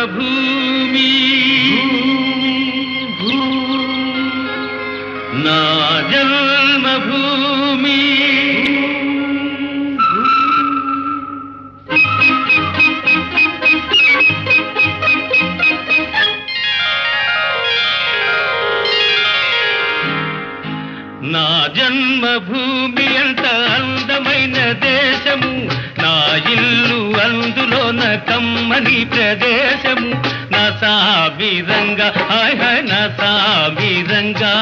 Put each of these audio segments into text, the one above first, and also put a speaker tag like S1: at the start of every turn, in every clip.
S1: జన్మభూమి నా జన్మభూమి నా జన్మభూమి అంత అందమైన దేశము నా ఇల్లు అందులోన కమ్మని ప్రదేశము నా సాబిరంగా హాయ్ హాయ్ నా సాబిరంగా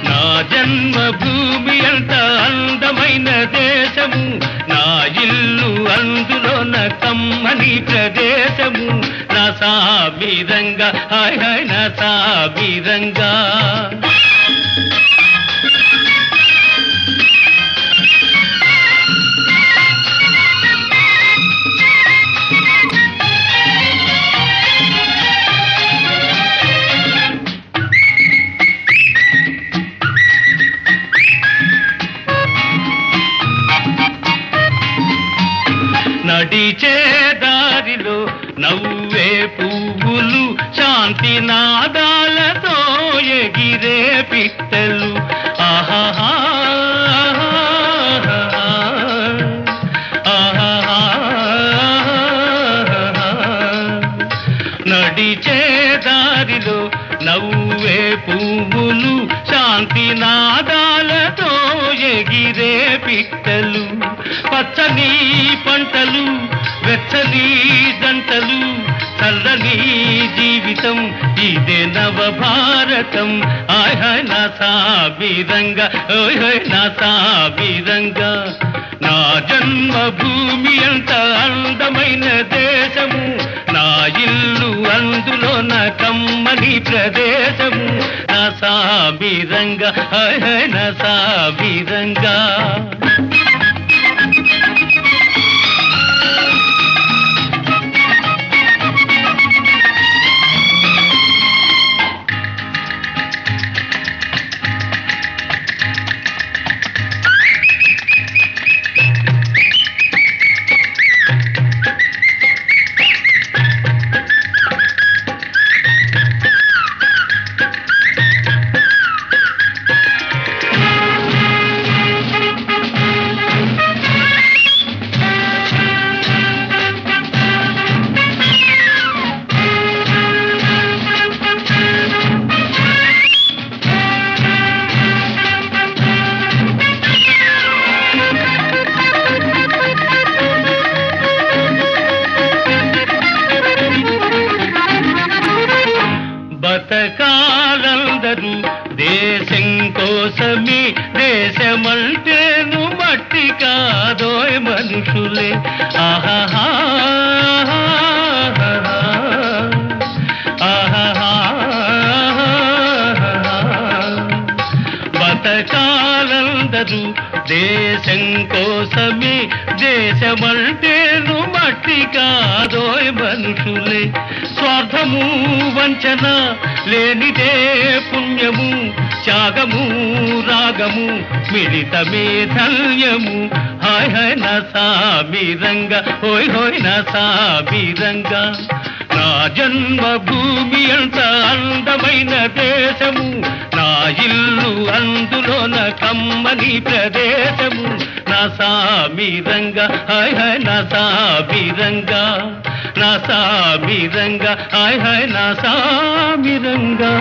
S1: నా జన్మభూమి అంత అందమైన దేశము నా ఇల్లు అందులోన కమ్మని ప్రదేశము నా సాబిరంగా హాయ్ హాయ్ నా సాబిరంగా నడిచే దారిలో నవ్వే పువ్వులు శాంతి నాదాలతో ఎగిరే పిట్టలు ఆహాహా నడిచే దారిలో నవ్వే పువ్వులు శాంతి నాదాలతో ఎగిరే పిట్టలు పచ్చని పంటలు వెచ్చని జంటలు చల్లని జీవితం ఇదే నవభారతం హాయ్ హాయ్ నా సాబిరంగా ఓయ్ హాయ్ నా సాబిరంగా నా జన్మభూమి అంత అందమైన దేశము నా ఇల్లు అందులోన కమ్మని ప్రదేశము నా సాబిరంగా హాయ్ హాయ్ నా సాబిరంగా బతకాలందరూ దేశం కోసమే దేశమంటేను మట్టి కాదోయ్ మనుషులే ఆహాహా ఆహాహా బతకాలందరూ దేశం కోసమే దేశమంటేను మట్టి కాదోయ్ మనుషులే స్వార్థము వంచన లేనిదే పుణ్యము త్యాగము రాగము మిళితమే ధన్యము హాయ్ హాయ్ నా సాబిరంగా హోయ్ హోయ్ నా సాబిరంగా నా జన్మభూమి అంత అందమైన దేశము నా ఇల్లు అందులోన కమ్మని ప్రదేశము నా సాబిరంగా హాయ్ హాయ్ నా సాబిరంగా నా సాబిరంగా హాయ్ హాయ్ నా సాబిరంగా